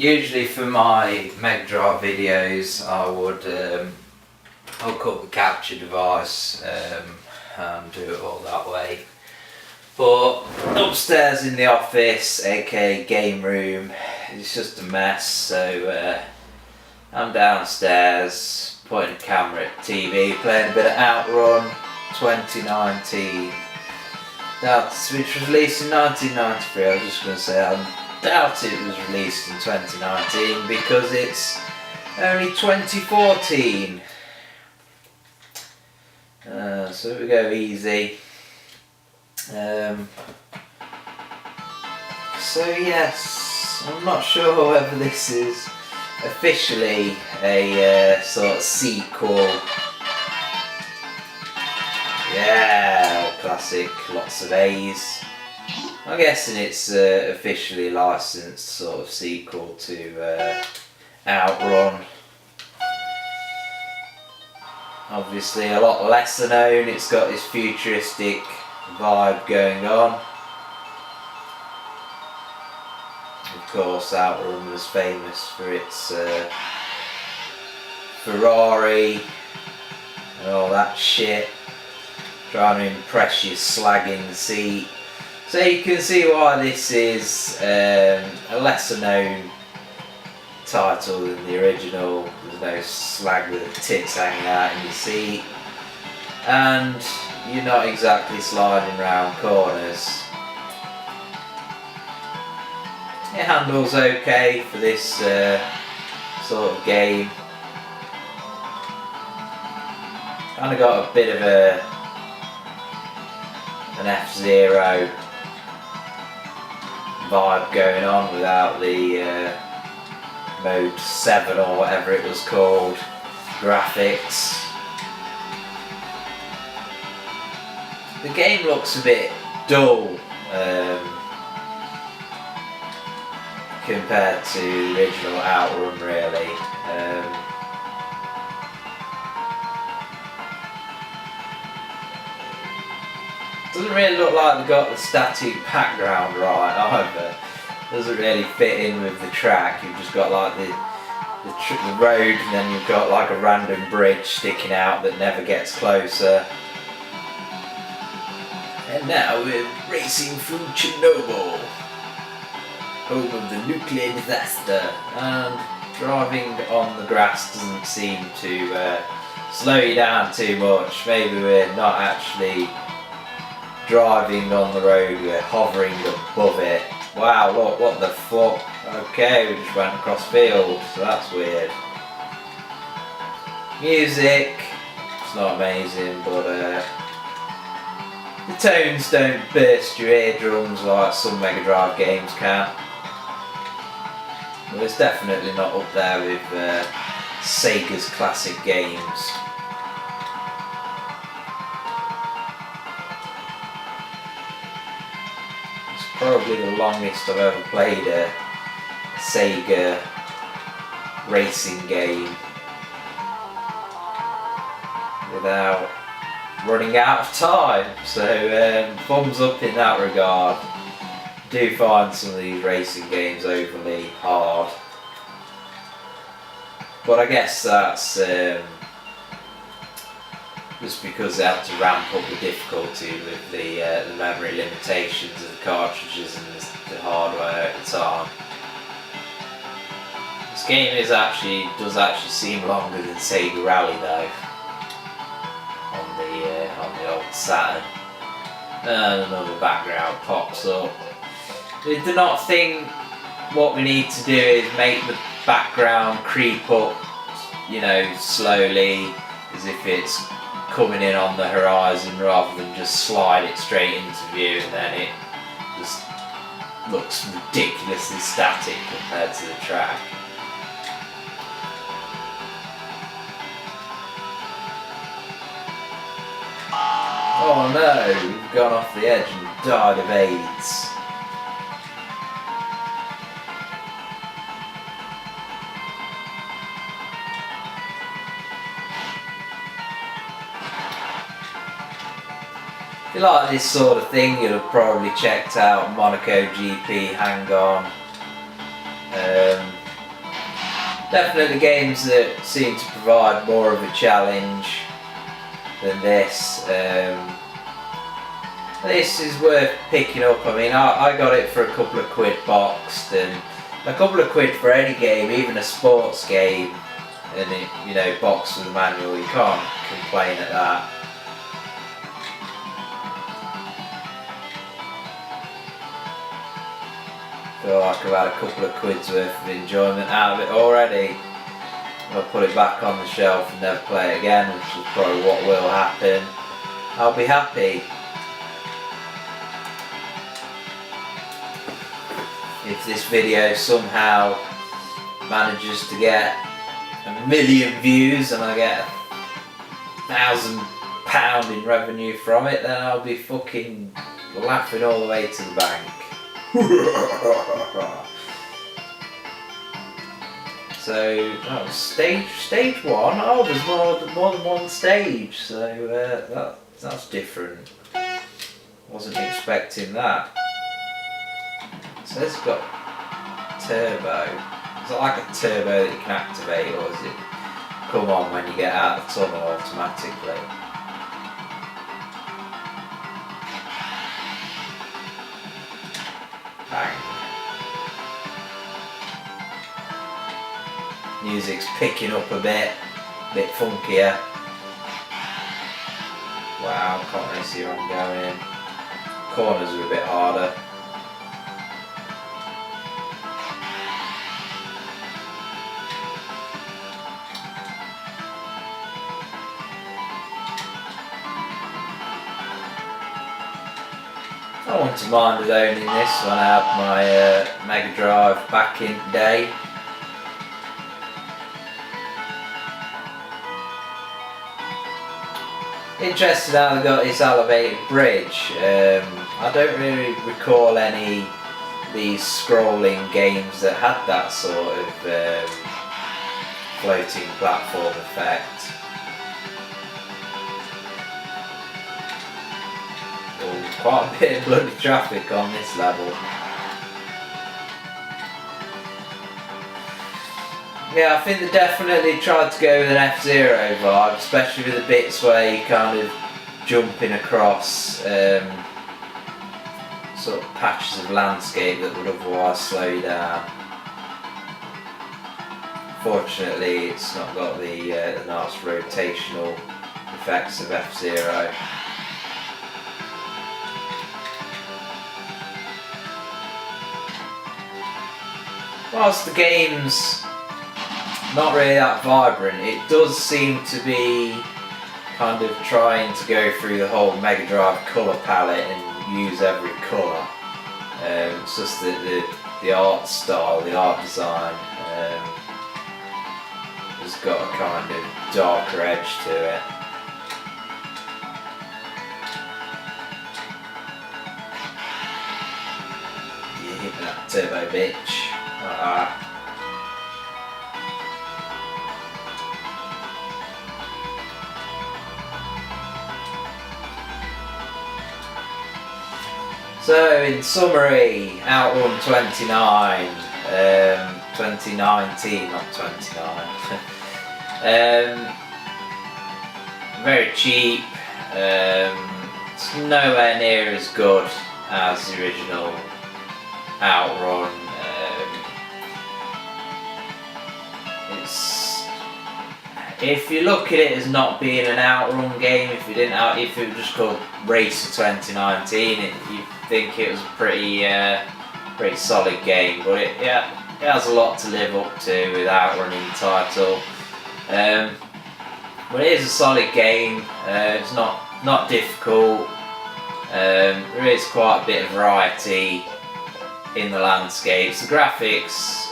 Usually for my Megadrive videos I would hook up the capture device and do it all that way. But upstairs in the office, aka game room, it's just a mess, so I'm downstairs pointing the camera at the TV, playing a bit of Outrun 2019. Which was released in 1993. I was just going to say I doubt it was released in 2019 because it's only 2014. So we go easy. So yes, I'm not sure whether this is officially a sort of sequel. Yeah, classic, lots of A's. I'm guessing it's officially licensed sort of sequel to Outrun. Obviously a lot lesser known, it's got this futuristic vibe going on. Of course Outrun was famous for its Ferrari and all that shit, trying to impress you slagging the seat. So you can see why this is a lesser known title than the original. There's no slag with the tits hanging out in your seat, and you're not exactly sliding around corners. It handles okay for this sort of game. Kind of got a bit of an F-Zero vibe going on without the Mode 7 or whatever it was called graphics. The game looks a bit dull compared to the original Outrun, really. Doesn't really look like they've got the static background right either. Doesn't really fit in with the track. You've just got like the road, and then you've got like a random bridge sticking out that never gets closer. And now we're racing through Chernobyl, home of the nuclear disaster, and driving on the grass doesn't seem to slow you down too much. Maybe we're not actually driving on the road, we're hovering above it. Wow, look, what the fuck? Okay, we just went across field, so that's weird. Music, it's not amazing, but the tones don't burst your eardrums like some Megadrive games can. Well, it's definitely not up there with Sega's classic games. Probably the longest I've ever played a Sega racing game without running out of time, so thumbs up in that regard. Do find some of these racing games overly hard, but I guess that's just because they had to ramp up the difficulty with the memory limitations of the cartridges and the hardware at the time. This game does actually seem longer than Sega Rally though, on the old Saturn. And another background pops up. I do not think what we need to do is make the background creep up, you know, slowly, as if it's coming in on the horizon, rather than just slide it straight into view, and then it just looks ridiculously static compared to the track. Oh no, we've gone off the edge and died of AIDS. If you like this sort of thing, you'll have probably checked out Monaco GP Hang On. Definitely games that seem to provide more of a challenge than this. This is worth picking up. I mean, I got it for a couple of quid boxed, and a couple of quid for any game, even a sports game, and it, you know, boxed with a manual, you can't complain at that. I feel like I've had a couple of quid's worth of enjoyment out of it already. I'll put it back on the shelf and never play it again, which is probably what will happen. I'll be happy if this video somehow manages to get 1 million views and I get £1,000 in revenue from it, then I'll be fucking laughing all the way to the bank. So that was stage 1. Oh, there's more than one stage, so that's different. Wasn't expecting that. So this has got turbo. Is it like a turbo that you can activate, or does it come on when you get out of the tunnel automatically? Bang. Music's picking up a bit funkier. Wow, can't really see where I'm going. Corners are a bit harder. I wouldn't mind owning this when I had my Megadrive back in the day. Interested how they got this elevated bridge. I don't really recall any of these scrolling games that had that sort of floating platform effect. Quite a bit of bloody traffic on this level. Yeah, I think they definitely tried to go with an F-Zero vibe, especially with the bits where you kind of jumping across sort of patches of landscape that would otherwise slow you down. Fortunately, it's not got the nice rotational effects of F-Zero. Whilst the game's not really that vibrant, it does seem to be kind of trying to go through the whole Megadrive colour palette and use every colour. It's just the art style, the art design has got a kind of darker edge to it. You hit that turbo bitch. So in summary, Outrun 29, 2019, not 29. Very cheap. It's nowhere near as good as the original Outrun. If you look at it as not being an Outrun game, if it was just called Racer 2019, you'd think it was a pretty solid game. But it has a lot to live up to with Outrun in the title. But it is a solid game. It's not difficult. There is quite a bit of variety in the landscapes. The graphics.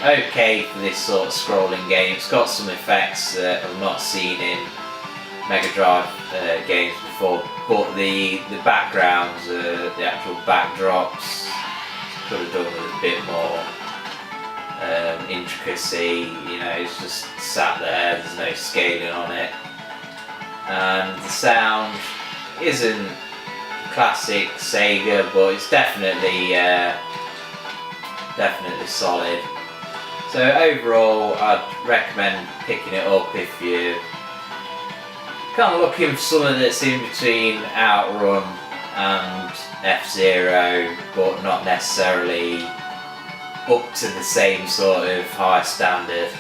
Okay for this sort of scrolling game. It's got some effects that I've not seen in Megadrive games before, but the backgrounds, the actual backdrops, could have done with a bit more intricacy. You know, it's just sat there, there's no scaling on it, and the sound isn't classic Sega, but it's definitely solid. So overall, I'd recommend picking it up if you're kind of looking for something that's in between Outrun and F-Zero, but not necessarily up to the same sort of high standard.